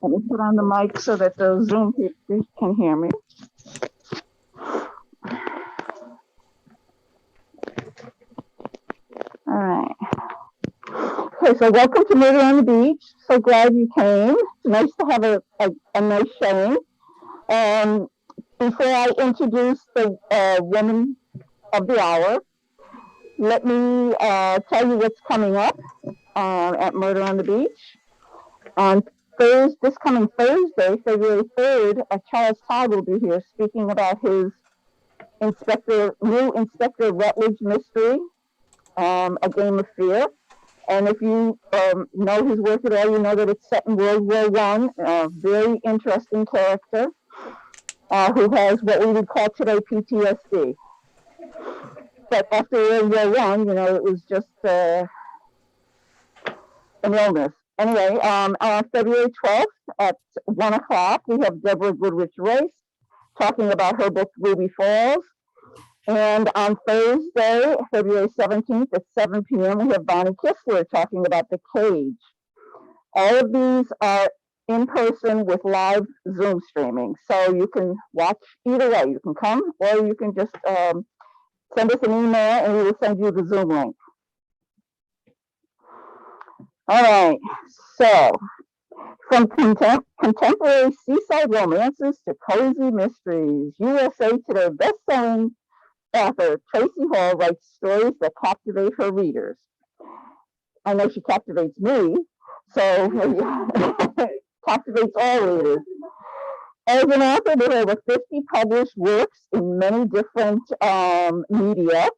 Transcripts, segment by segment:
Let me put on the mic so that the Zoom people can hear me. All right. Okay, so welcome to Murder on the Beach. So glad you came. It's nice to have a nice showing. Before I introduce the woman of the hour, let me tell you what's coming up at Murder on the Beach. On this coming Thursday, February 3rd, Charles Todd will be here speaking about his new Inspector Rutledge mystery, A Game of Fear. And if you know his work at all, you know that it's set in World War I. A very interesting character who has what we would call today PTSD. But after World War I, it was just an illness. Anyway, on February 12th at 1 o'clock, we have Deborah Goodrich-Royce talking about her book, Ruby Falls. And on Thursday, February 17th at 7 p.m., we have Bonnie Kistler talking about The Cage. All of these are in person with live Zoom streaming. So you can watch either way. You can come or you can just send us an email and we will send you the Zoom link. All right, so from contemporary seaside romances to cozy mysteries, USA Today bestselling author Traci Hall writes stories that captivate her readers. I know she captivates me, so captivates all readers. As an author with over 50 published works in many different media,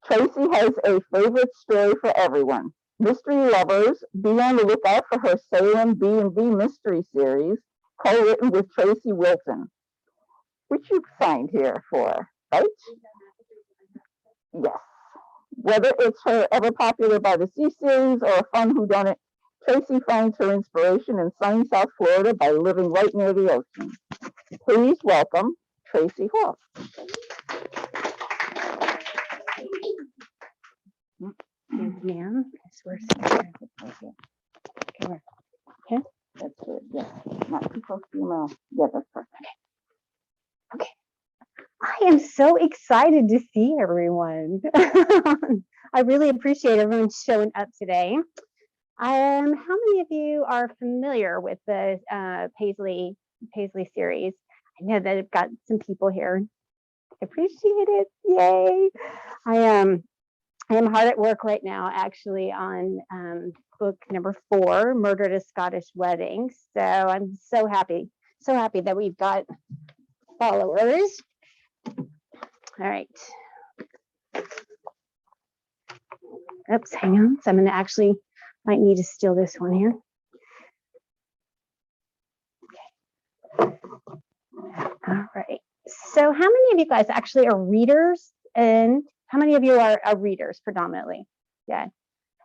Traci has a favorite story for everyone. Mystery lovers, be on the lookout for her Salem B&B mystery series, co-written with Tracy Wilton, which you signed here for, right? Yes. Whether it's her ever popular by the Sea series or a fun whodunit, Traci finds her inspiration in sunny South Florida by living right near the ocean. Please welcome Traci Hall. Thank you, ma'am. Okay, that's good. Yeah, not too close to your mouth. Yeah, that's perfect. Okay. I am so excited to see everyone. I really appreciate everyone showing up today. How many of you are familiar with the Paisley series? I know that I've got some people here. I appreciate it. Yay! I am hard at work right now, actually, on book number 4, Murder at a Scottish Wedding. So I'm so happy that we've got followers. All right. Oops, hang on. So I'm going to actually might need to steal this one here. Okay. All right. So how many of you guys actually are readers? And how many of you are readers predominantly? Yeah.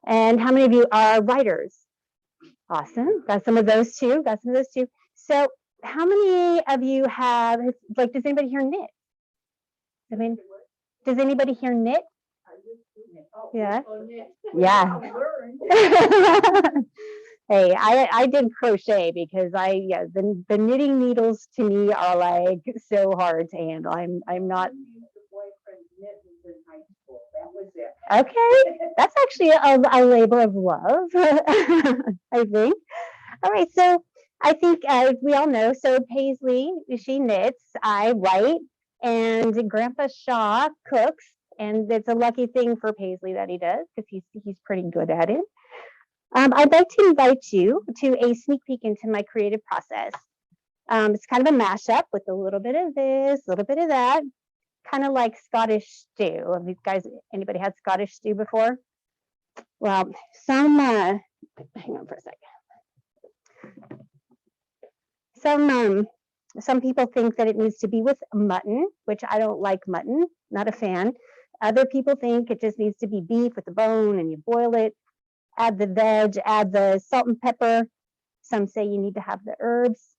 And how many of you are writers? Awesome. Got some of those too. So how many of you have, like, does anybody here knit? I mean, does anybody here knit? Yeah. Yeah. Hey, I did crochet because the knitting needles to me are like so hard to handle. I'm not. Okay, that's actually a labor of love, I think. All right, so I think as we all know, so Paisley, she knits, I write, and Grandpa Shaw cooks, and it's a lucky thing for Paisley that he does because he's pretty good at it. I'd like to invite you to a sneak peek into my creative process. It's kind of a mashup with a little bit of this, a little bit of that, kind of like Scottish stew. Have you guys, anybody had Scottish stew before? Well, hang on for a second. Some people think that it needs to be with mutton, which I don't like mutton, not a fan. Other people think it just needs to be beef with the bone and you boil it, add the veg, add the salt and pepper. Some say you need to have the herbs.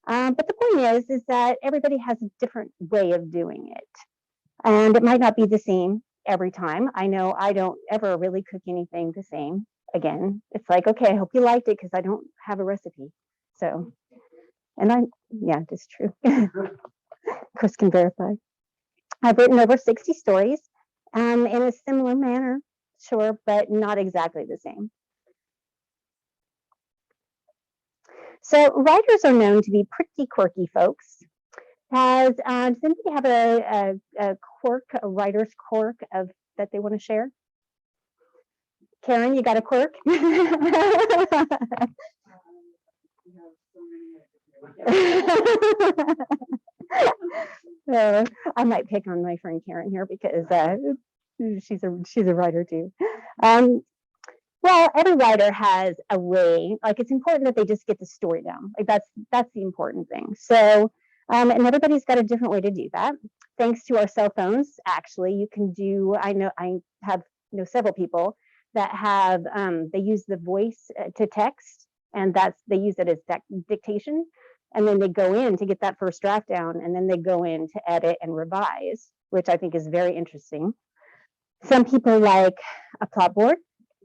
But the point is that everybody has a different way of doing it. And it might not be the same every time. I know I don't ever really cook anything the same. Again, it's It's like, okay, I hope you liked it because I don't have a recipe. So, and yeah, it's true. Chris can verify. I've written over 60 stories in a similar manner, sure, but not exactly the same. So writers are known to be pretty quirky folks. Does anybody have a quirk, a writer's quirk that they want to share? Karen, you got a quirk? I might pick on my friend Karen here because she's a writer too. Well, every writer has a way. Like it's important that they just get the story down. Like that's the important thing. So, and everybody's got a different way to do that. Thanks to our cell phones, actually, you can do. I have several people that have they use the voice to text, and they use it as dictation, and then they go in to get that first draft down, and then they go in to edit and revise, which I think is very interesting. Some people like a plot board.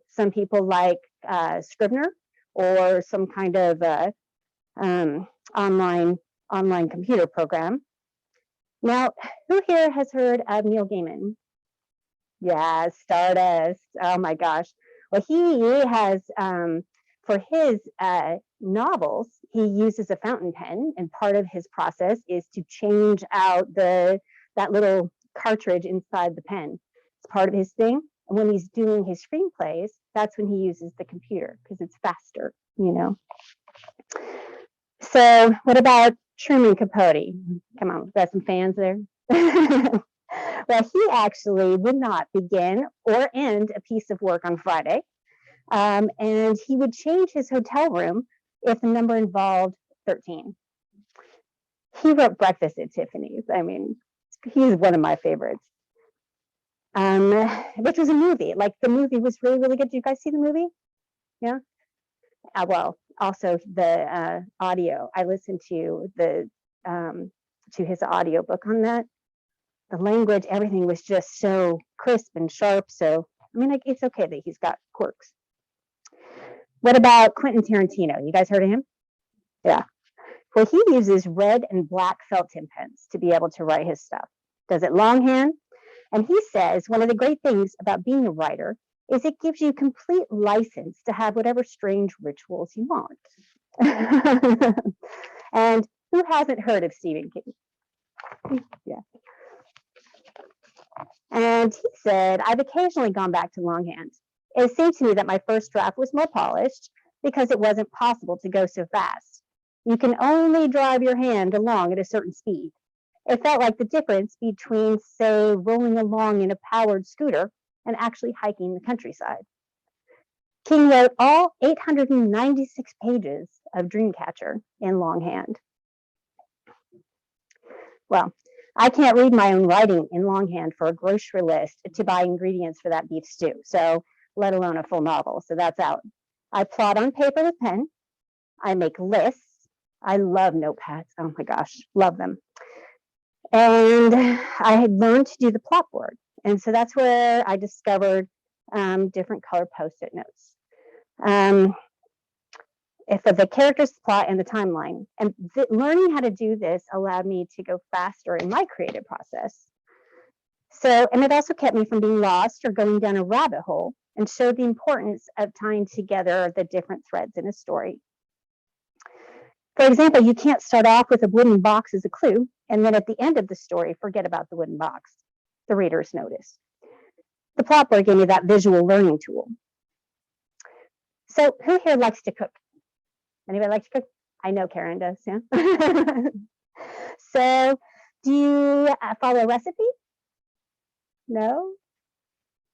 Some people like Scrivener or some kind of online computer program. Now, who here has heard of Neil Gaiman? Yeah, Stardust. Oh my gosh. Well, he has for his novels, he uses a fountain pen, and part of his process is to change out that little cartridge inside the pen. It's part of his thing. And when he's doing his screenplays, that's when he uses the computer because it's faster, So what about Truman Capote? Come on, we've got some fans there. Well, he actually would not begin or end a piece of work on Friday. And he would change his hotel room if the number involved 13. He wrote Breakfast at Tiffany's. I mean, he's one of my favorites. Which was a movie. Like the movie was really, really good. Did you guys see the movie? Yeah. Well, also the audio. I listened to his audio book on that. The language, everything was just so crisp and sharp. So I mean, like it's okay that he's got quirks. What about Quentin Tarantino? You guys heard of him? Yeah. Well, he uses red and black felt tip pens to be able to write his stuff. Does it longhand? And he says one of the great things about being a writer is it gives you complete license to have whatever strange rituals you want. And who hasn't heard of Stephen King? Yeah. And he said, I've occasionally gone back to longhand. It seemed to me that my first draft was more polished because it wasn't possible to go so fast. You can only drive your hand along at a certain speed. It felt like the difference between, say, rolling along in a powered scooter and actually hiking the countryside. King wrote all 896 pages of Dreamcatcher in longhand. Well, I can't read my own writing in longhand for a grocery list to buy ingredients for that beef stew, so let alone a full novel. So that's out. I plot on paper with pen. I make lists. I love notepads. Oh my gosh, love them. And I had learned to do the plot board. And so that's where I discovered different color Post-it notes. If the characters, plot, and the timeline. And learning how to do this allowed me to go faster in my creative process. So, and it also kept me from being lost or going down a rabbit hole, and showed the importance of tying together the different threads in a story. For example, you can't start off with a wooden box as a clue, and then at the end of the story, forget about the wooden box. The readers notice. The plot board gave me that visual learning tool. So who here likes to cook? Anybody like to cook? I know Karen does, yeah. So do you follow a recipe? No?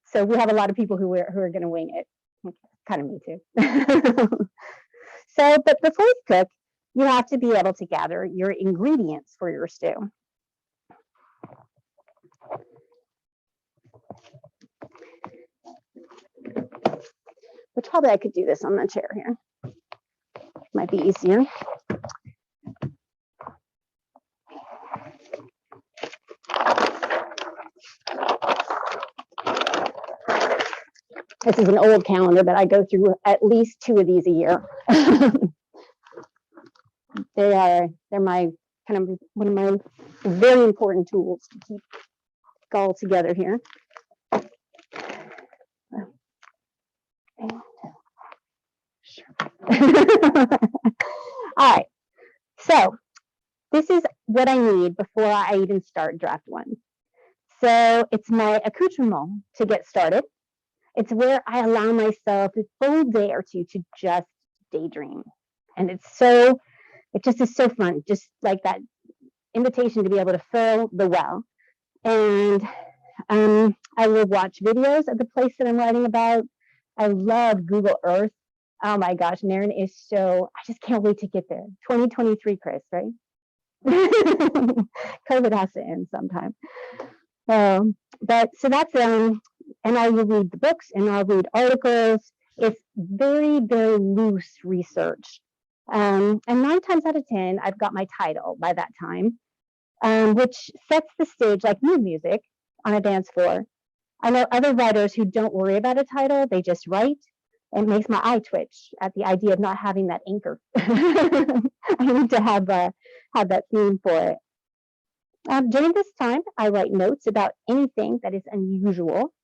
So we have a lot of people who are going to wing it. Okay. Kind of me too. So, but before you cook, you have to be able to gather your ingredients for your stew. Which probably I could do this on the chair here. Might be easier. This is an old calendar, but I go through at least 2 of these a year. They're my kind of one of my very important tools to keep all together here. All right, so this is what I need before I even start draft one. So it's my accoutrement to get started. It's where I allow myself a full day or two to just daydream. And it just is so fun, just like that invitation to be able to fill the well. And I will watch videos of the place that I'm writing about. I love Google Earth. Oh my gosh, Naren is I just can't wait to get there. 2023, Chris, right? COVID has to end sometime. But so that's, and I will read the books and I'll read articles. It's very, very loose research. And 9 times out of 10, I've got my title by that time, which sets the stage like mood music on a dance floor. I know other writers who don't worry about a title, they just write. It makes my eye twitch at the idea of not having that anchor. I need to have that theme for it. During this time, I write notes about anything that is unusual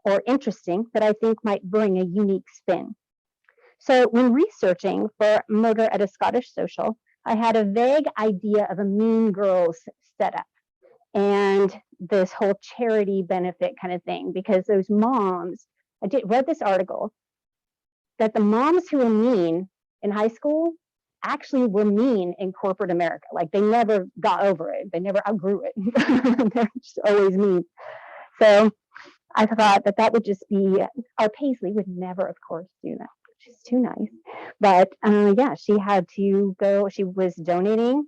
or interesting that I think might bring a unique spin. So when researching for Murder at a Scottish Social, I had a vague idea of a Mean Girls setup and this whole charity benefit kind of thing, because those moms, read this article that the moms who were mean in high school actually were mean in corporate America. Like they never got over it. They never outgrew it. They're just always mean. So I thought that would just be, our Paisley would never, of course, do that. She's too nice. But yeah, she had to go, she was donating,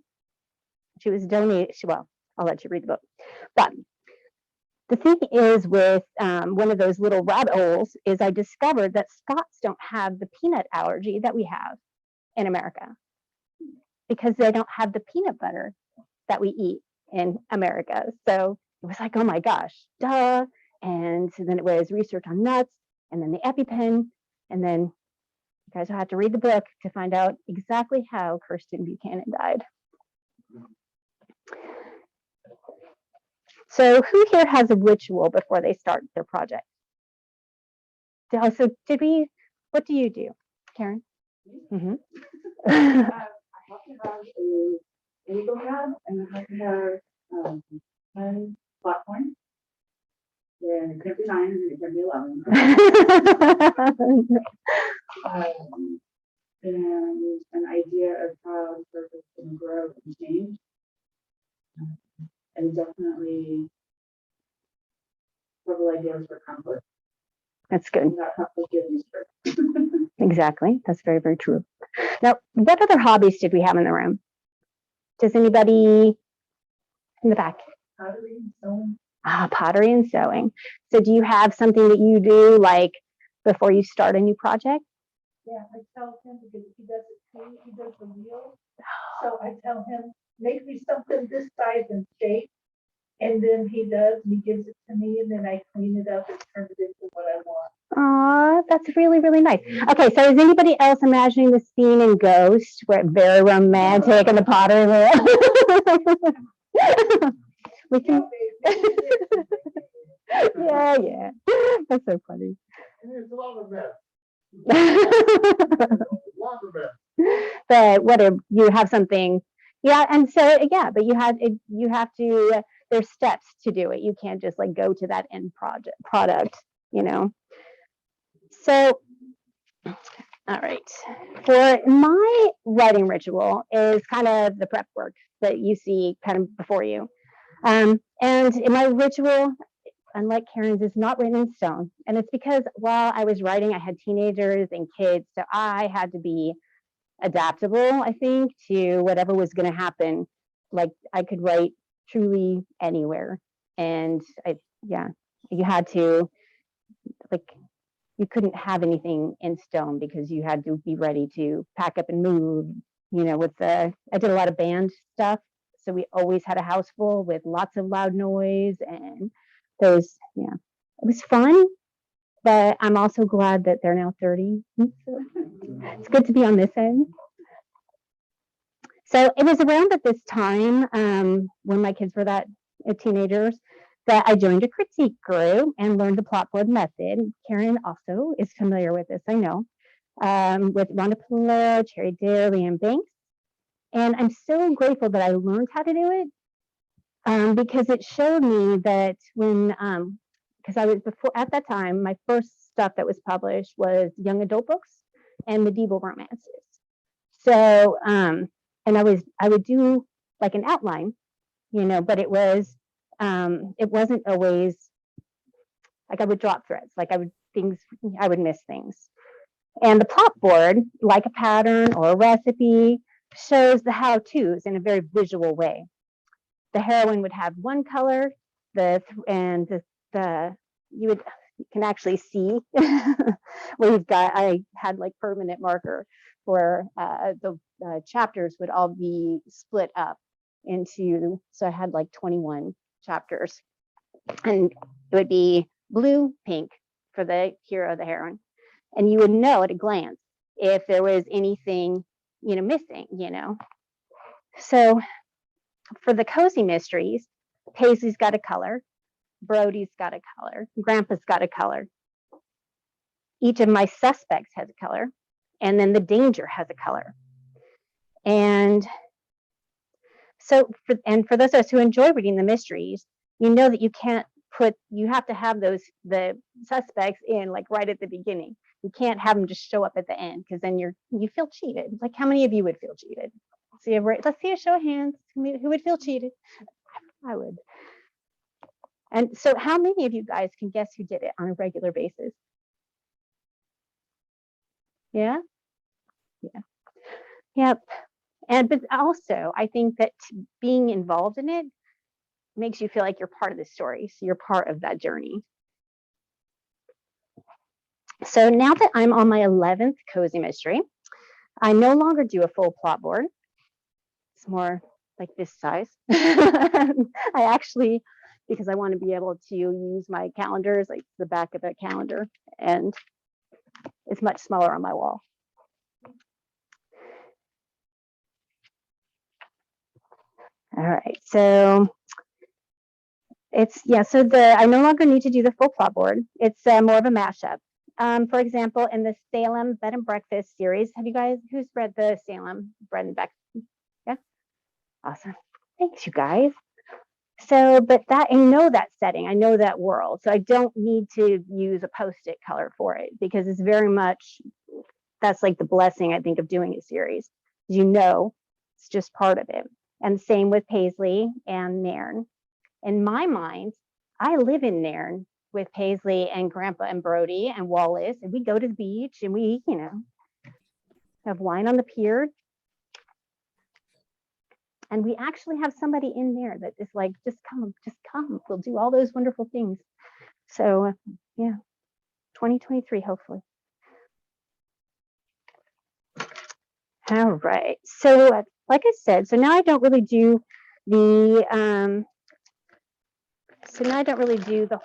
well, I'll let you read the book. But the thing is with one of those little rabbit holes is I discovered that Scots don't have the peanut allergy that we have in America because they don't have the peanut butter that we eat in America. So it was like, oh my gosh, duh. And so then it was research on nuts and then the EpiPen. And then you guys will have to read the book to find out exactly how Kirsten Buchanan died. So who here has a ritual before they start their project? So what do you do, Karen? Mm-hmm. I have to have a legal pad and I have to have 10 platforms. Yeah, it could be 9 and it could be 11. And an idea of how the purpose can grow and change. And definitely several ideas for conflict. That's good. That conflict gives Exactly. That's very, very true. Now, what other hobbies did we have in the room? Does anybody in the back? Pottery and sewing. Pottery and sewing. So do you have something that you do like before you start a new project? Yeah, I tell him because he does it too. He does the wheel. So I tell him, make me something this size and shape. And then he does, and he gives it to me, and then I clean it up and turn it into what I want. Aw, that's really, really nice. Okay, so is anybody else imagining the scene in Ghost where it's very romantic and the pottery wheel? We can. Yeah. That's so funny. And there's a lot of mess. But what if you have something? Yeah, and so yeah, but you have to. There's steps to do it. You can't just like go to that end product, you know. So, all right. For my writing ritual is kind of the prep work that you see kind of before you. And in my ritual, unlike Karen's, is not written in stone. And it's because while I was writing, I had teenagers and kids, so I had to be adaptable, I think, to whatever was going to happen. Like I could write truly anywhere. And you had to, like, you couldn't have anything in stone because you had to be ready to pack up and move, you know, I did a lot of band stuff. So we always had a house full with lots of loud noise and it was fun, but I'm also glad that they're now 30. So it's good to be on this end. So it was around at this time when my kids were teenagers that I joined a critique group and learned the plotboard method. Karen also is familiar with this, I know, with Rhonda Pillero, Terry Daly, and Banks. And I'm so grateful that I learned how to do it because it showed me that when, because I was before at that time, my first stuff that was published was young adult books and medieval romances. So, and I would do like an outline, but it wasn't always like I would drop threads, like I would miss things. And the plot board, like a pattern or a recipe, shows the how-tos in a very visual way. The heroine would have one color, you can actually see where I had like permanent marker where the chapters would all be split up into, so I had like 21 chapters, and it would be blue, pink for the hero, the heroine. And you would know at a glance if there was anything, missing, So for the cozy mysteries, Paisley's got a color, Brody's got a color, Grandpa's got a color. Each of my suspects has a color, and then the danger has a color. And so, for those of us who enjoy reading the mysteries, you know that you have to have the suspects in like right at the beginning. You can't have them just show up at the end because then you feel cheated. Like how many of you would feel cheated? Let's see a show of hands. Who would feel cheated? I would. And so how many of you guys can guess who did it on a regular basis? Yeah? Yeah. Yep. But also, I think that being involved in it makes you feel like you're part of the story. So you're part of that journey. So now that I'm on my 11th cozy mystery, I no longer do a full plot board. It's more like this size. I actually, because I want to be able to use my calendars, like the back of a calendar, and it's much smaller on my wall. All right, so I no longer need to do the full plot board. It's more of a mashup. For example, in the Salem Bed and Breakfast series, who's read the Salem Bed and Breakfast? Yeah, awesome. Thanks, you guys. So, but I know that setting, I know that world, so I don't need to use a Post-it color for it because it's very much, that's like the blessing, I think, of doing a series. It's just part of it. And same with Paisley and Nairn. In my mind, I live in Nairn with Paisley and Grandpa and Brody and Wallace, and we go to the beach and we, have wine on the pier. And we actually have somebody in there that is like, just come, we'll do all those wonderful things. So yeah, 2023, hopefully. All right, so like I said, so now I don't really do the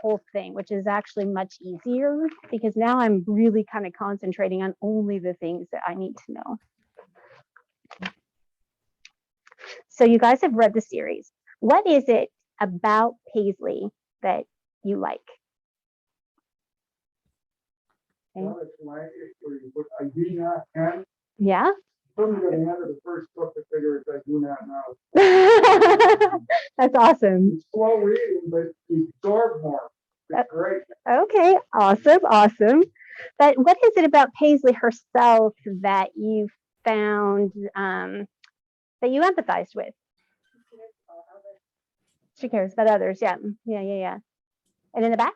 whole thing, which is actually much easier because now I'm really kind of concentrating on only the things that I need to know. So you guys have read the series. What is it about Paisley that you like? Okay. Well, it's my history, but I do not have. Yeah. From the end of the first book, I figure I do not know. That's awesome. It's slow reading, but you absorb more. It's great. Okay, awesome. But what is it about Paisley herself that you found that you empathized with? She cares about others. Yeah. And in the back?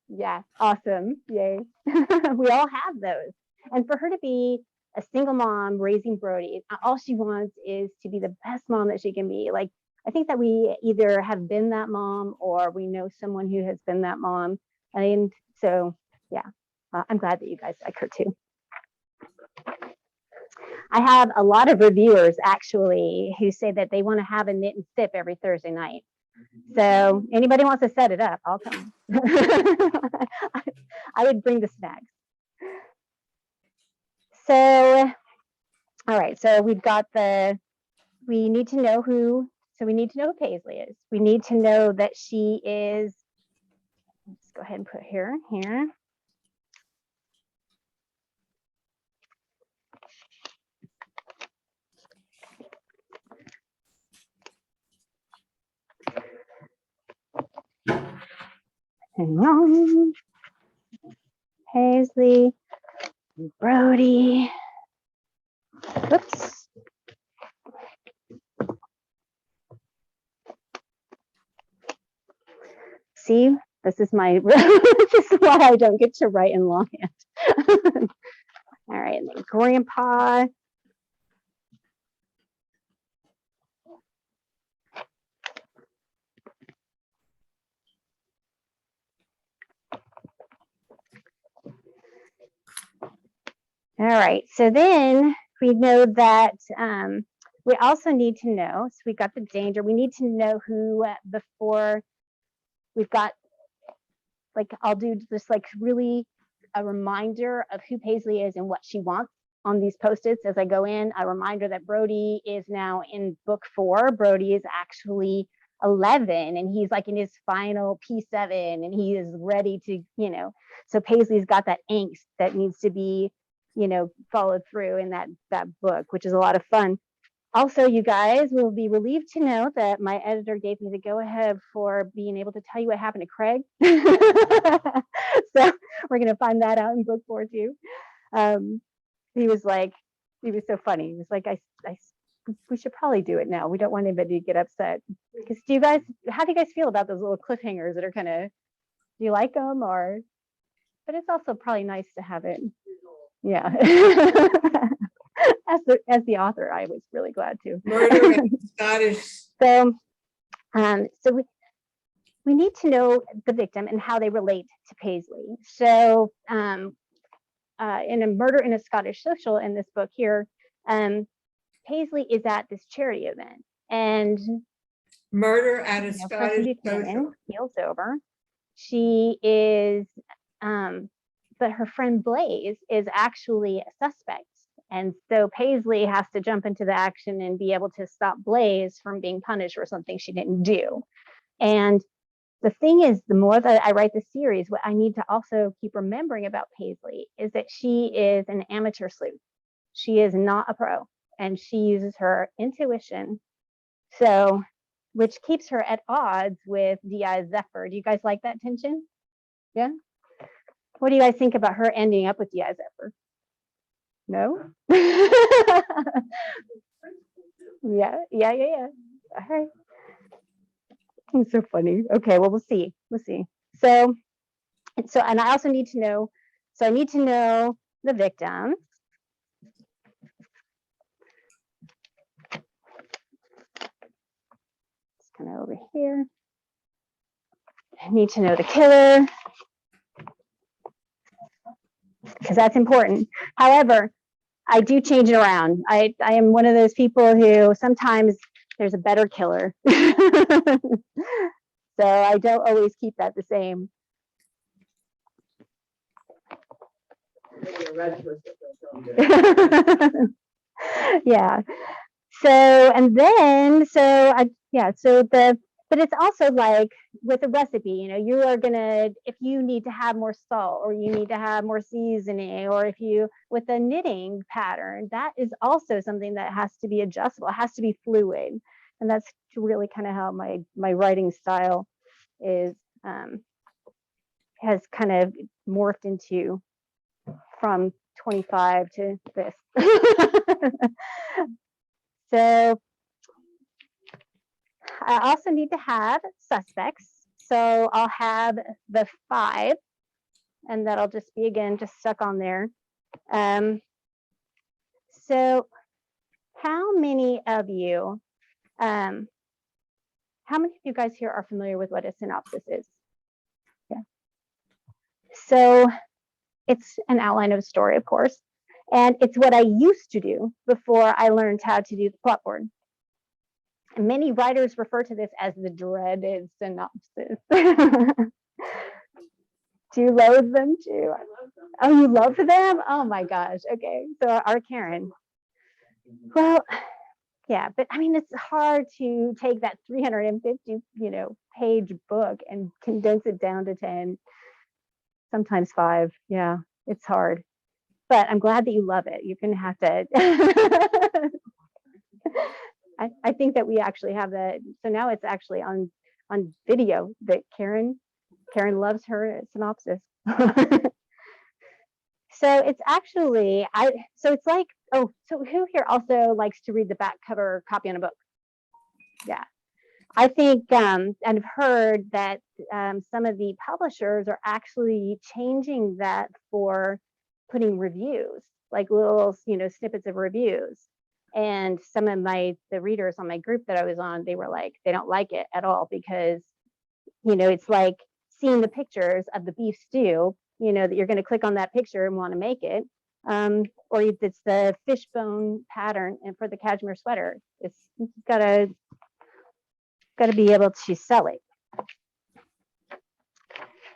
Yeah, awesome. Yay. We all have those. And for her to be a single mom raising Brody, all she wants is to be the best mom that she can be. Like, I think that we either have been that mom or we know someone who has been that mom. And so, yeah, I'm glad that you guys like her too. I have a lot of reviewers actually who say that they want to have a knit and sip every Thursday night. So anybody wants to set it up, I'll come. I would bring the snacks. So, all right, so we've got we need to know who Paisley is. We need to know that she is, let's go ahead and put here. Hang on. Paisley, Brody. Oops. See, this is this is why I don't get to write in longhand. All right, and then Grandpa. All right, so then we know that we also need to know, so we got the danger, we need to know who before we've got, like, I'll do just like really a reminder of who Paisley is and what she wants on these Post-its as I go in. A reminder that Brody is now in book 4. Brody is actually 11 and he's like in his final P7 and he is ready to, so Paisley's got that angst that needs to be, followed through in that book, which is a lot of fun. Also, you guys will be relieved to know that my editor gave me the go-ahead for being able to tell you what happened to Craig. So we're going to find that out in book 4 too. He was so funny. He was like, we should probably do it now. We don't want anybody to get upset. Because how do you guys feel about those little cliffhangers that are kind of, do you like them but it's also probably nice to have it. Yeah. As the author, I was really glad to. Murder and Scottish. So we need to know the victim and how they relate to Paisley. So in a Murder in a Scottish Social in this book here, Paisley is at this charity event and Murder at a Scottish Social. Keels over. She is, but her friend Blaze is actually a suspect. And so Paisley has to jump into the action and be able to stop Blaze from being punished for something she didn't do. And the thing is, the more that I write the series, what I need to also keep remembering about Paisley is that she is an amateur sleuth. She is not a pro, and she uses her intuition. So, which keeps her at odds with D.I. Zephyr. Do you guys like that tension? Yeah? What do you guys think about her ending up with D.I. Zephyr? No? Yeah. All right. It's so funny. Okay, well, we'll see. So, and I also need to know, I need to know the victim. It's kind of over here. I need to know the killer, because that's important. However, I do change it around. I am one of those people who sometimes there's a better killer. So I don't always keep that the same. Yeah. But it's also like with a recipe, you are gonna, if you need to have more salt or you need to have more seasoning, or if you, with a knitting pattern, that is also something that has to be adjustable. It has to be fluid. And that's really kind of how my writing style is, has kind of morphed into from 25 to this. So I also need to have suspects. So I'll have the 5, and that'll just be, again, just stuck on there. So how many of you guys here are familiar with what a synopsis is? Yeah. So it's an outline of a story, of course, and it's what I used to do before I learned how to do the plot board. Many writers refer to this as the dreaded synopsis. Do you loathe them too? Oh, you love them? Oh my gosh. Okay. So our Karen. Well, yeah, but I mean, it's hard to take that 350, page book and condense it down to 10, sometimes 5. Yeah, it's hard. But I'm glad that you love it. You're going to have to. I think that we actually have that. So now it's actually on video that Karen loves her synopsis. So it's actually, so it's like, oh, so who here also likes to read the back cover copy on a book? Yeah. I think, and I've heard that some of the publishers are actually changing that for putting reviews, like little, snippets of reviews. And some of the readers on my group that I was on, they were like, they don't like it at all because, it's like seeing the pictures of the beef stew, that you're going to click on that picture and want to make it. Or if it's the fishbone pattern and for the cashmere sweater, it's gotta be able to sell it.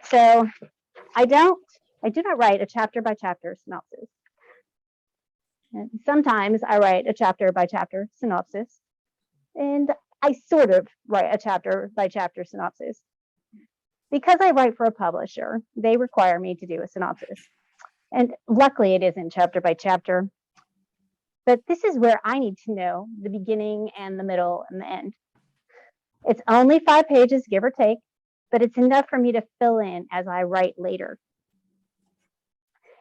So I do not write a chapter by chapter synopsis. And sometimes I write a chapter by chapter synopsis, and I sort of write a chapter by chapter synopsis. Because I write for a publisher, they require me to do a synopsis. And luckily it isn't chapter by chapter, but this is where I need to know the beginning and the middle and the end. It's only 5 pages, give or take, but it's enough for me to fill in as I write later.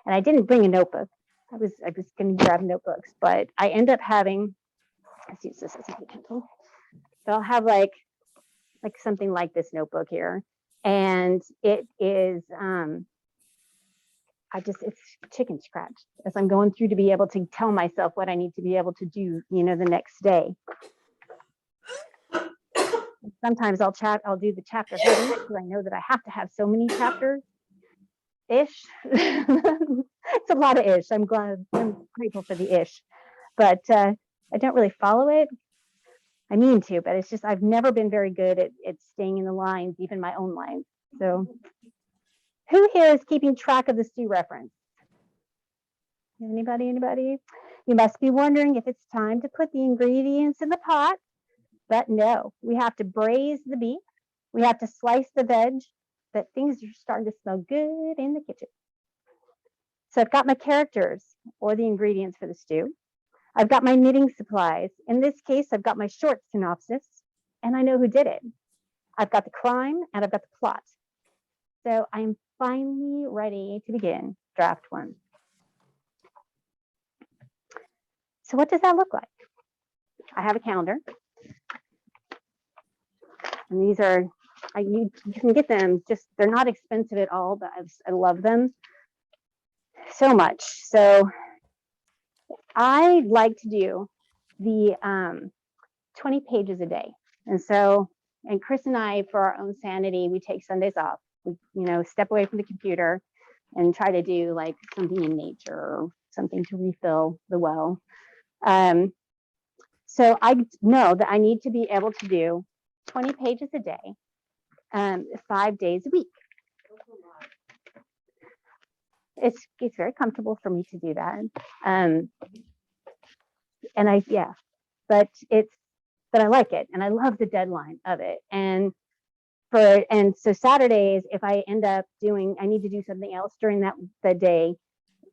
And I didn't bring a notebook. I was going to grab notebooks, but I end up having, let's use this as a pencil. So I'll have like something like this notebook here. And it is, it's chicken scratch as I'm going through to be able to tell myself what I need to be able to do, the next day. Sometimes I'll do the chapter heading because I know that I have to have so many chapters ish. It's a lot of ish. I'm grateful for the ish, but I don't really follow it. I mean to, but it's just, I've never been very good at staying in the lines, even my own lines. So who here is keeping track of the stew reference? Anybody? You must be wondering if it's time to put the ingredients in the pot, but no, we have to braise the beef. We have to slice the veg, but things are starting to smell good in the kitchen. So I've got my characters or the ingredients for the stew. I've got my knitting supplies. In this case, I've got my short synopsis, and I know who did it. I've got the crime, and I've got the plot. So I'm finally ready to begin draft 1. So what does that look like? I have a calendar. And these are, you can get them, they're not expensive at all, but I love them so much. So I like to do the 20 pages a day. And Chris and I, for our own sanity, we take Sundays off. We, step away from the computer and try to do like something in nature or something to refill the well. So I know that I need to be able to do 20 pages a day, 5 days a week. It's very comfortable for me to do that. But I like it, and I love the deadline of it. And so Saturdays, if I end up I need to do something else during the day,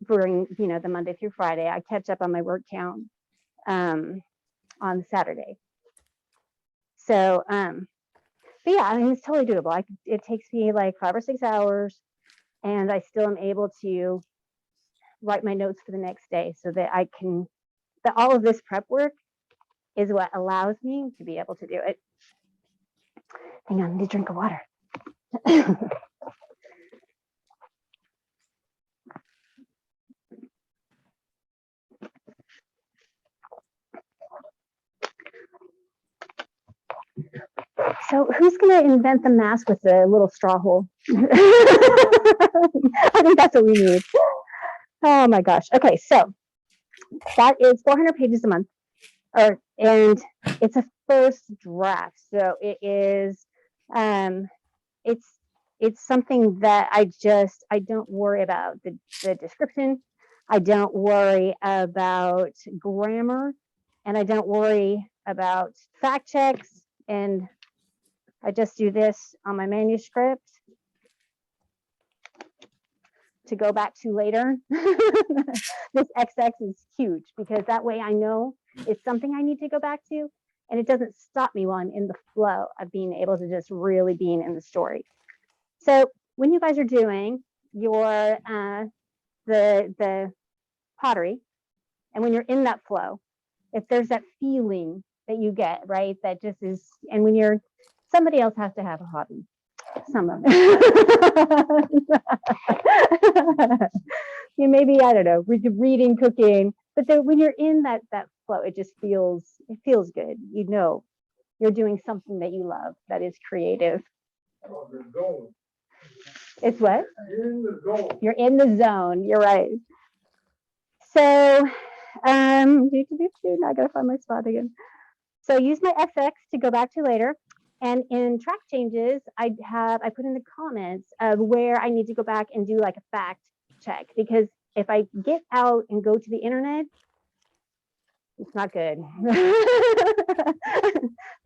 during the Monday through Friday, I catch up on my word count on Saturday. So, but yeah, I mean, it's totally doable. It takes me like 5 or 6 hours, and I still am able to write my notes for the next day so that that all of this prep work is what allows me to be able to do it. Hang on, I need a drink of water. So who's going to invent the mask with the little straw hole? I think that's what we need. Oh my gosh. Okay, so that is 400 pages a month, and it's a first draft. So it is, it's something that I don't worry about the description. I don't worry about grammar, and I don't worry about fact checks. And I just do this on my manuscript to go back to later. This XX is huge because that way I know it's something I need to go back to, and it doesn't stop me while I'm in the flow of being able to just really being in the story. So when you guys are doing your the pottery, and when you're in that flow, if there's that feeling that you get, right, that just is, and when you're, somebody else has to have a hobby. Some of it. You maybe, I don't know, reading, cooking, but then when you're in that flow, it just feels good. You know, you're doing something that you love, that is creative. Oh, the zone. It's what? You're in the zone. You're in the zone. You're right. So, I gotta find my spot again. So use my FX to go back to later. And in track changes, I put in the comments of where I need to go back and do like a fact check, because if I get out and go to the internet, it's not good.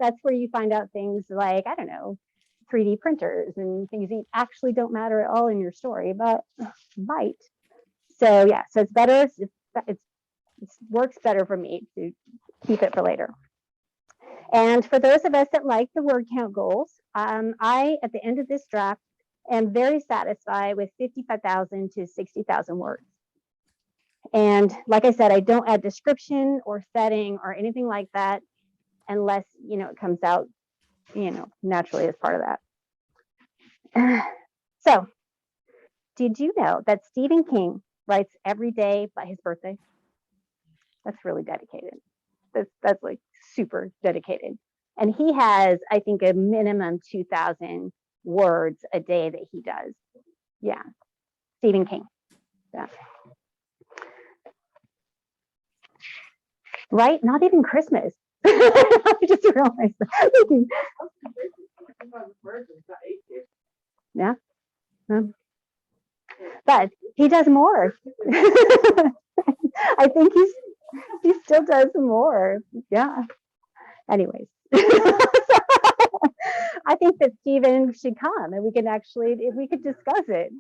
That's where you find out things like, I don't know, 3D printers and things that actually don't matter at all in your story, but might. So yeah, so it's better. It works better for me to keep it for later. And for those of us that like the word count goals, I, at the end of this draft, am very satisfied with 55,000 to 60,000 words. And like I said, I don't add description or setting or anything like that unless, you know, it comes out, you know, naturally as part of that. So, did you know that Stephen King writes every day by his birthday? That's really dedicated. That's like super dedicated. And he has, I think, a minimum 2,000 words a day that he does. Yeah, Stephen King. Yeah. Right? Not even Christmas. I just realized that. Yeah. But he does more. I think he still does more. Yeah. Anyways. I think that Stephen should come and we can actually, if we could discuss it.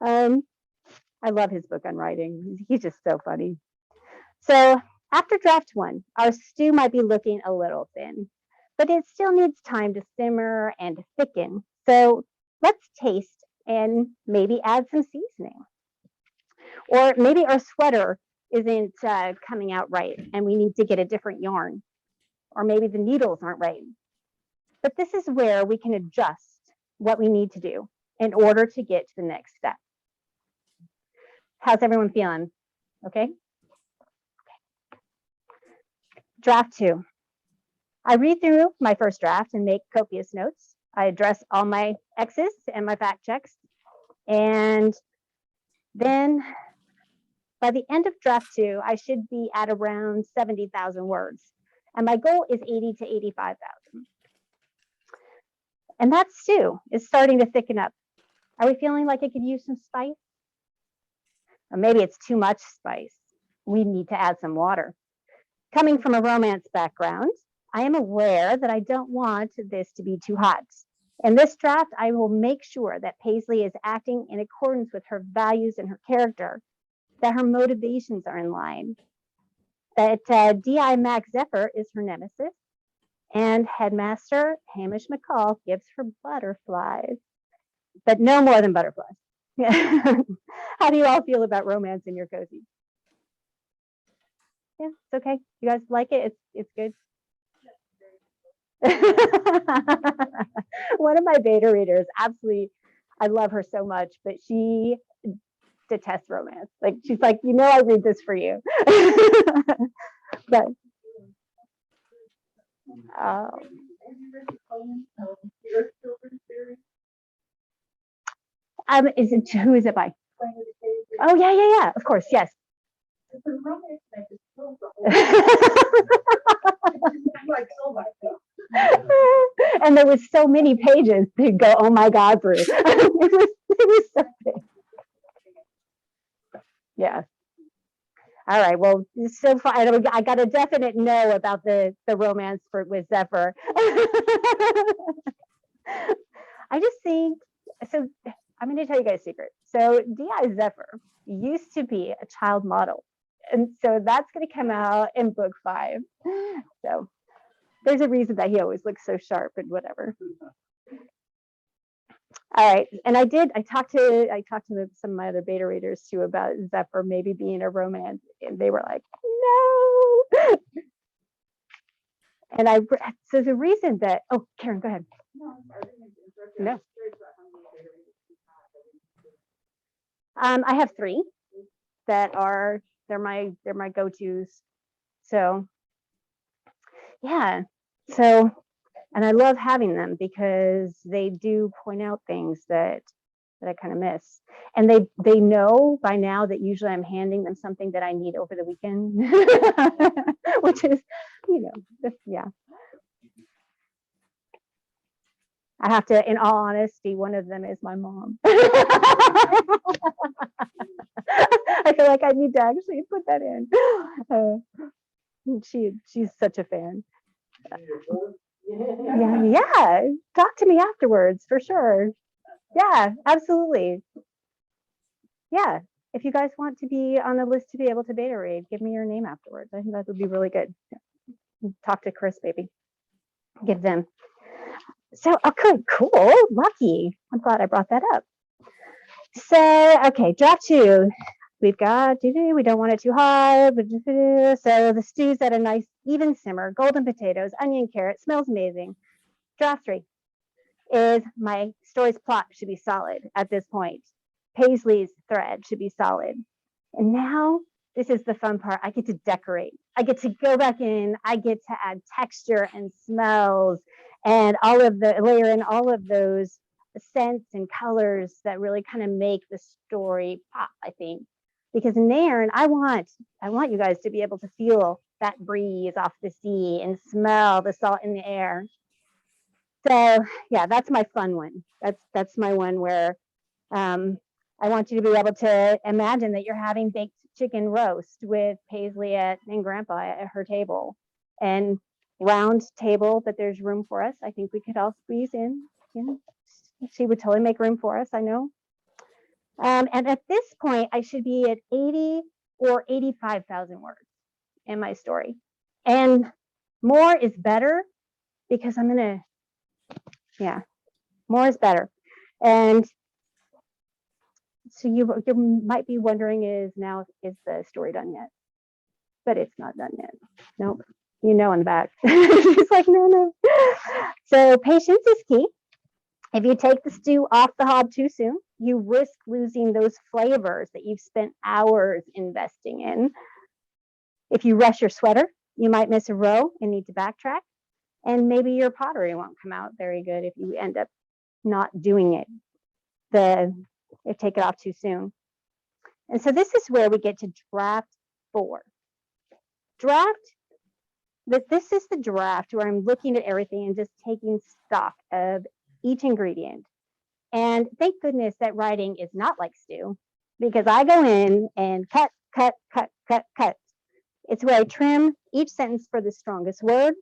I love his book on writing. He's just so funny. So after draft one, our stew might be looking a little thin, but it still needs time to simmer and to thicken. So let's taste and maybe add some seasoning. Or maybe our sweater isn't coming out right and we need to get a different yarn. Or maybe the needles aren't right. But this is where we can adjust what we need to do in order to get to the next step. How's everyone feeling? Okay. Draft two. I read through my first draft and make copious notes. I address all my X's and my fact checks. And then by the end of draft two, I should be at around 70,000 words. And my goal is 80 to 85,000. And that stew is starting to thicken up. Are we feeling like it could use some spice? Or maybe it's too much spice. We need to add some water. Coming from a romance background, I am aware that I don't want this to be too hot. In this draft, I will make sure that Paisley is acting in accordance with her values and her character, that her motivations are in line, that D.I. Max Zephyr is her nemesis, and Headmaster Hamish McCall gives her butterflies, but no more than butterflies. How do you all feel about romance in your cozy? Yeah, it's okay. You guys like it? It's good. One of my beta readers, absolutely, I love her so much, but she detests romance. Like she's like, you know, I read this for you. But is it, who is it by? Oh yeah, of course, yes. like, oh my God. And there was so many pages to go, oh my God, through. It was so big. Yeah. All right. Well, so far, I got a definite no about the romance with Zephyr. I just think, so I'm going to tell you guys a secret. So D.I. Zephyr used to be a child model. And so that's going to come out in book 5. So there's a reason that he always looks so sharp and whatever. All right, and I talked to some of my other beta readers too about Zephyr maybe being a romance, and they were like, no. And so the reason that, oh, Karen, go ahead. No. I have 3 that are they're my go-tos. So yeah, so. And I love having them because they do point out things that I kind of miss. And they know by now that usually I'm handing them something that I need over the weekend, which is, yeah. I have to, in all honesty, one of them is my mom. I feel like I need to actually put that in. She's such a fan. Yeah, talk to me afterwards for sure. Yeah, absolutely. Yeah, if you guys want to be on the list to be able to beta read, give me your name afterwards. I think that would be really good. Talk to Chris, baby. Give them. So, okay, cool, lucky. I'm glad I brought that up. So, okay, draft 2. We've got, we don't want it too hot. So the stew's at a nice even simmer, golden potatoes, onion, carrot, smells amazing. Draft 3 is my story's plot should be solid at this point. Paisley's thread should be solid. And now this is the fun part. I get to decorate. I get to go back in. I get to add texture and smells and layer in all of those scents and colors that really kind of make the story pop, I think. Because in Nairn, I want you guys to be able to feel that breeze off the sea and smell the salt in the air. So yeah, that's my fun one. That's my one where I want you to be able to imagine that you're having baked chicken roast with Paisley and Grandpa at her table, and round table, but there's room for us. I think we could all squeeze in. She would totally make room for us, I know. And at this point, I should be at 80 or 85,000 words in my story. And more is better because I'm going to, more is better. And so you might be wondering is the story done yet? But it's not done yet. Nope. In the back. She's like, no. So patience is key. If you take the stew off the hob too soon, you risk losing those flavors that you've spent hours investing in. If you rush your sweater, you might miss a row and need to backtrack. And maybe your pottery won't come out very good if you end up not doing it. Take it off too soon. And so this is where we get to draft 4. This is the draft where I'm looking at everything and just taking stock of each ingredient. And thank goodness that writing is not like stew, because I go in and cut. It's where I trim each sentence for the strongest word.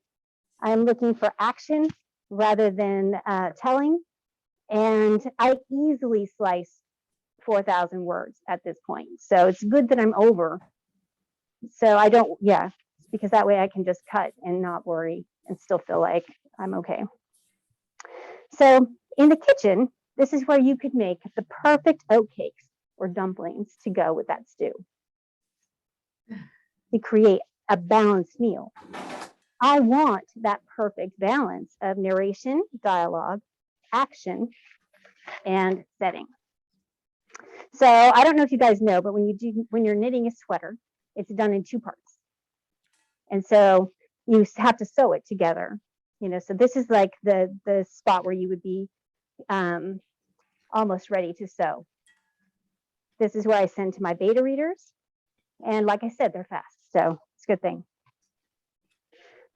I'm looking for action rather than telling. And I easily slice 4,000 words at this point. So it's good that I'm over. So I don't, because that way I can just cut and not worry and still feel like I'm okay. So in the kitchen, this is where you could make the perfect oatcakes or dumplings to go with that stew. To create a balanced meal. I want that perfect balance of narration, dialogue, action, and setting. So I don't know if you guys know, but when you're knitting a sweater, it's done in 2 parts. And so you have to sew it together. So this is like the spot where you would be almost ready to sew. This is where I send to my beta readers. And like I said, they're fast. So it's a good thing.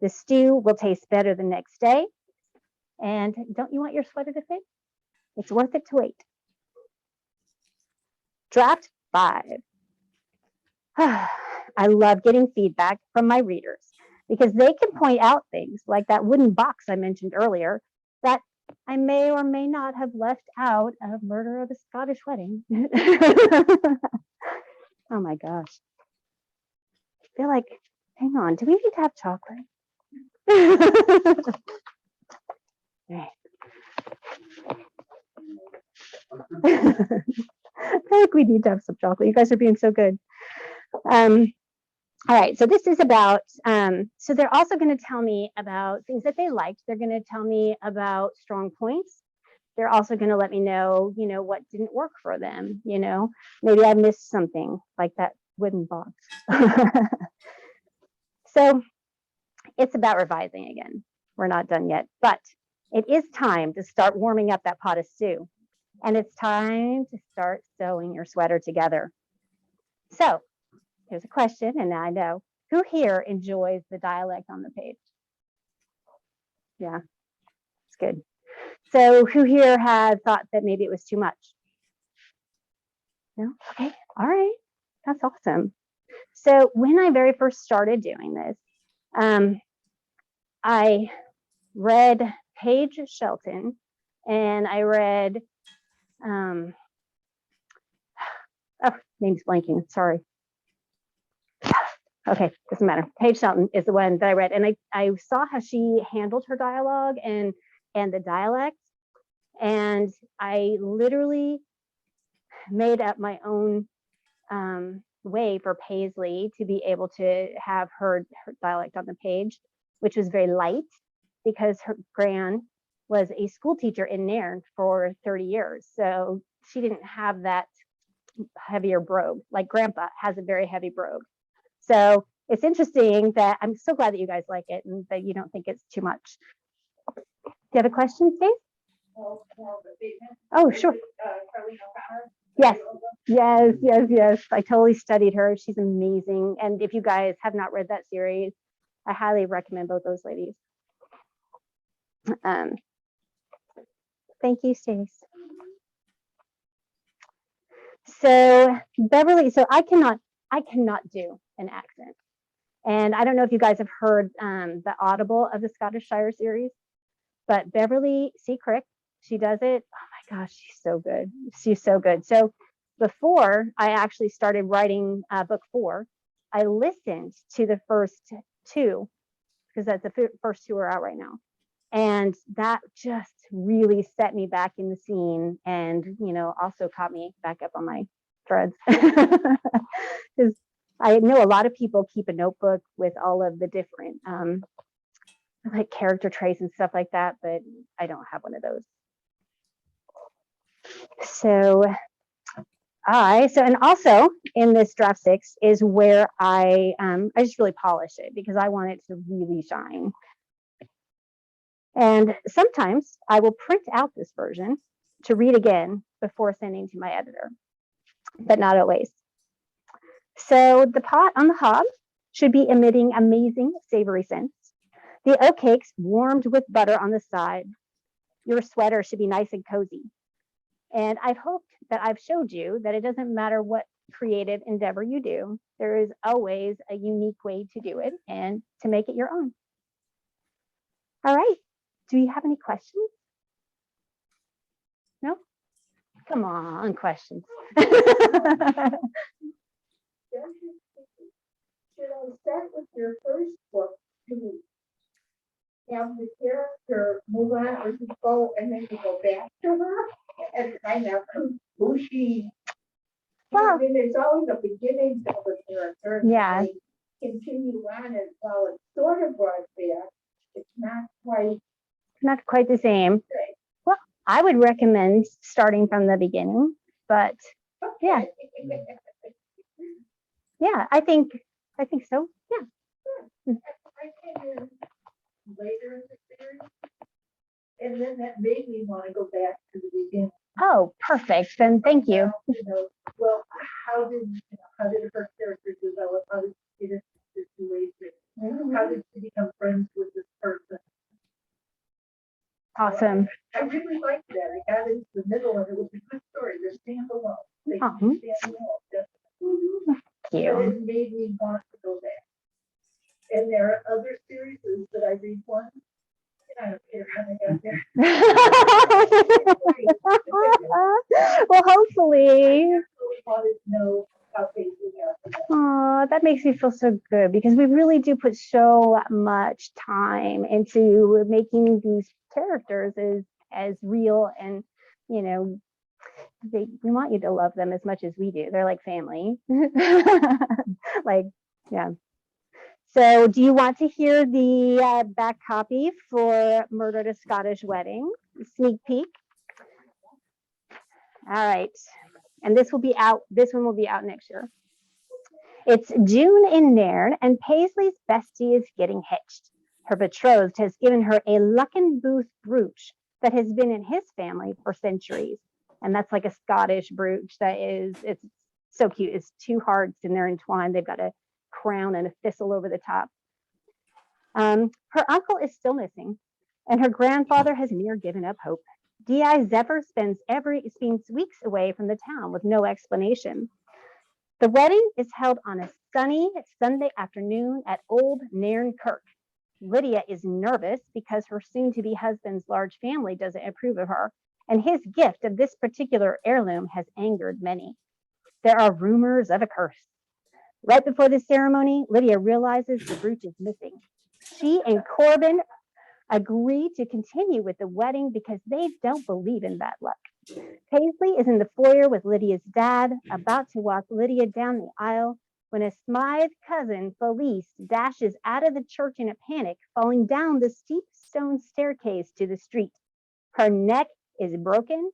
The stew will taste better the next day. And don't you want your sweater to fit? It's worth it to wait. Draft 5. I love getting feedback from my readers because they can point out things like that wooden box I mentioned earlier that I may or may not have left out of Murder of a Scottish Wedding. Oh my gosh. I feel like, hang on, do we need to have chocolate? Okay. I feel like we need to have some chocolate. You guys are being so good. All right, so this is about, so they're also going to tell me about things that they liked. They're going to tell me about strong points. They're also going to let me know, what didn't work for them, maybe I missed something like that wooden box. So it's about revising again. We're not done yet, but it is time to start warming up that pot of stew. And it's time to start sewing your sweater together. So here's a question, and now I know. Who here enjoys the dialect on the page? Yeah, it's good. So who here had thought that maybe it was too much? No? Okay, all right, that's awesome. So when I very first started doing this, I read Paige Shelton, and I read, name's blanking, sorry. Okay, doesn't matter. Paige Shelton is the one that I read, and I saw how she handled her dialogue and the dialect, and I literally made up my own way for Paisley to be able to have her dialect on the page, which was very light because her gran was a school teacher in Nairn for 30 years. So she didn't have that heavier brogue, like Grandpa has a very heavy brogue. So it's interesting that I'm so glad that you guys like it and that you don't think it's too much. Do you have a question, Steve? Oh, sure. Yes. I totally studied her. She's amazing. And if you guys have not read that series, I highly recommend both those ladies. Thank you, Stace. So Beverly, so I cannot do an accent. And I don't know if you guys have heard the Audible of the Scottish Shire series, but Beverly C. Crick, she does it. Oh my gosh, she's so good. She's so good. So before I actually started writing book 4, I listened to the first 2 because that's the first 2 are out right now. And that just really set me back in the scene and, also caught me back up on my threads. Because I know a lot of people keep a notebook with all of the different like character traits and stuff like that, but I don't have one of those. So and also in this draft 6 is where I just really polish it because I want it to really shine. And sometimes I will print out this version to read again before sending to my editor, but not always. So the pot on the hob should be emitting amazing savory scents. The oatcakes warmed with butter on the side. Your sweater should be nice and cozy. And I've hoped that I've showed you that it doesn't matter what creative endeavor you do, there is always a unique way to do it and to make it your own. All right. Do you have any questions? No? Come on, questions. Should I start with your first book to have the character move on or to go and then to go back to her and find out who she? Well, I mean, there's always a beginning of a character. Yeah. Continue on and while it's sort of brought back, it's not quite the same. Right. Well, I would recommend starting from the beginning, but yeah. Yeah, I think so. Yeah. I came in later in the series, and then that made me want to go back to the beginning. Oh, perfect. Then thank you. Well, how did her character develop? How did she get into the situation? How did she become friends with Awesome. I really liked that. It got into the middle and it was a good story. They're standalone. They Aw. can stand alone. But Cute. it made me want to go back. And there are other series that I read one, and I don't care how they got there. Well, hopefully. I really wanted to know how things would happen. Oh, that makes me feel so good because we really do put so much time into making these characters as real, and you know, we want you to love them as much as we do. They're like family. Like, yeah. So do you want to hear the back copy for Murder at a Scottish Wedding? Sneak peek. All right. And this one will be out next year. It's June in Nairn, and Paisley's bestie is getting hitched. Her betrothed has given her a Luckenbooth brooch that has been in his family for centuries. And that's like a Scottish brooch it's so cute. It's two hearts and they're entwined. They've got a crown and a thistle over the top. Her uncle is still missing, and her grandfather has near given up hope. D.I. Zephyr spends weeks away from the town with no explanation. The wedding is held on a sunny Sunday afternoon at Old Nairn Kirk. Lydia is nervous because her soon-to-be husband's large family doesn't approve of her, and his gift of this particular heirloom has angered many. There are rumors of a curse. Right before the ceremony, Lydia realizes the brooch is missing. She and Corbin agree to continue with the wedding because they don't believe in bad luck. Paisley is in the foyer with Lydia's dad, about to walk Lydia down the aisle when a Smythe cousin, Felice, dashes out of the church in a panic, falling down the steep stone staircase to the street. Her neck is broken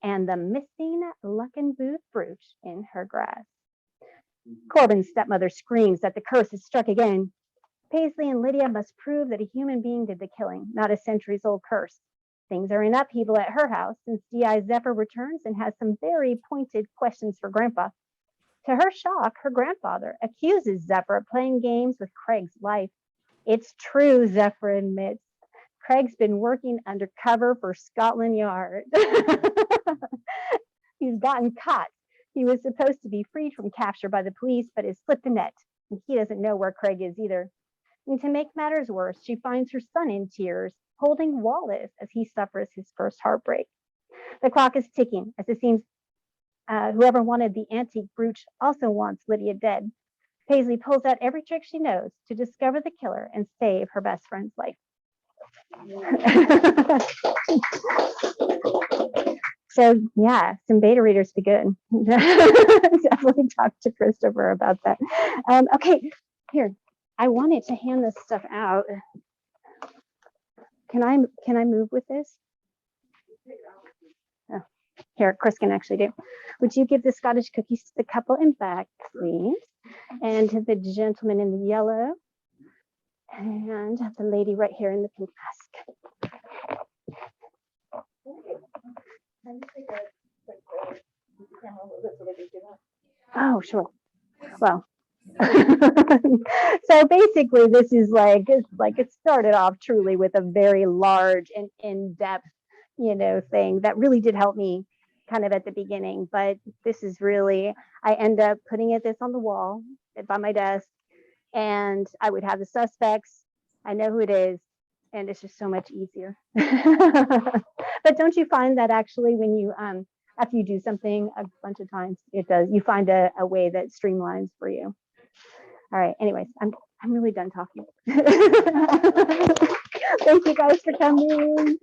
and the missing Luckenbooth brooch in her grasp. Corbin's stepmother screams that the curse has struck again. Paisley and Lydia must prove that a human being did the killing, not a centuries-old curse. Things are in upheaval at her house since D.I. Zephyr returns and has some very pointed questions for Grandpa. To her shock, her grandfather accuses Zephyr of playing games with Craig's life. It's true, Zephyr admits. Craig's been working undercover for Scotland Yard. He's gotten caught. He was supposed to be freed from capture by the police, but has slipped the net. And he doesn't know where Craig is either. And to make matters worse, she finds her son in tears, holding Wallace as he suffers his first heartbreak. The clock is ticking, as it seems whoever wanted the antique brooch also wants Lydia dead. Paisley pulls out every trick she knows to discover the killer and save her best friend's life. So yeah, some beta readers be good. Definitely talk to Christopher about that. Okay, here. I wanted to hand this stuff out. Can I move with this? Oh, here, Chris can actually do. Would you give the Scottish cookies to the couple in back, please? And to the gentleman in the yellow. And the lady right here in the pink mask. Oh, sure. Well, so basically this is like it started off truly with a very large and in-depth, thing that really did help me kind of at the beginning. But this is really, I end up putting this on the wall by my desk, and I would have the suspects. I know who it is, and it's just so much easier. But don't you find that actually when you after you do something a bunch of times, you find a way that streamlines for you. All right, anyways, I'm really done talking. Thank you guys for coming.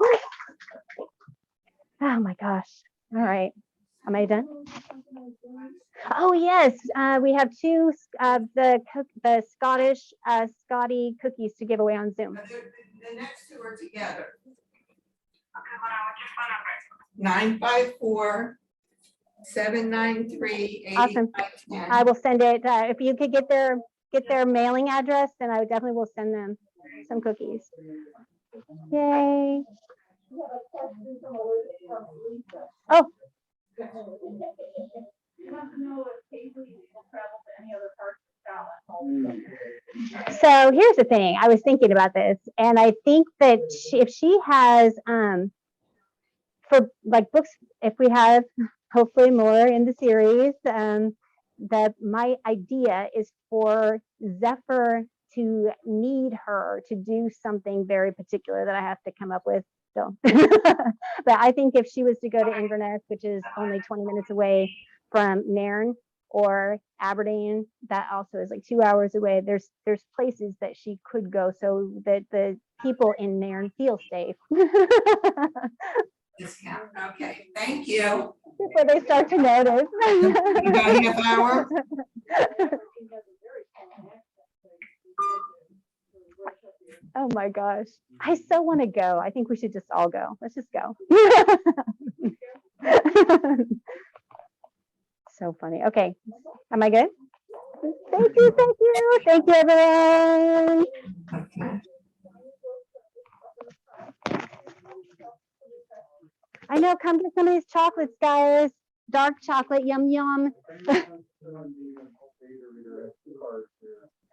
Oh my gosh. All right. Am I done? Oh yes, we have two the Scottish Scotty cookies to give away on Zoom. The next two are together. 954-793-8510. Awesome. I will send it. If you could get their mailing address, then I definitely will send them some cookies. Yay. Oh. So here's the thing. I was thinking about this, and I think that if she has, for like books, if we have hopefully more in the series, that my idea is for Zephyr to need her to do something very particular that I have to come up with still. But I think if she was to go to Inverness, which is only 20 minutes away from Nairn, or Aberdeen, that also is like 2 hours away. There's places that she could go so that the people in Nairn feel safe. Discount. Okay, thank you. Before they start to notice. About half hour? Oh my gosh. I so want to go. I think we should just all go. Let's just go. So funny. Okay. Am I good? Thank you. Thank you. Thank you, everyone. Okay. I know. Come get some of these chocolates, guys. Dark chocolate. Yum, yum.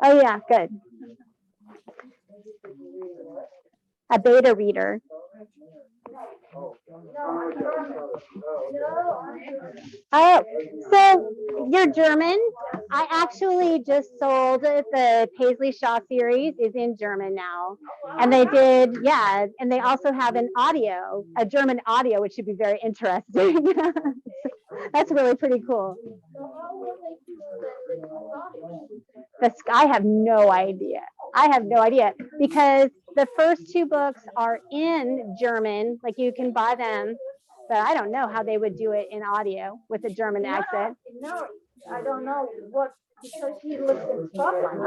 Oh, yeah. Good. A beta reader. Oh, so you're German. I actually just sold the Paisley Shaw series is in German now. And they did, yeah, and they also have an audio, a German audio, which should be very interesting. That's really pretty cool. I have no idea. I have no idea because the first two books are in German, like you can buy them, but I don't know how they would do it in audio with a German accent. No, I don't know what, because he lives in Scotland.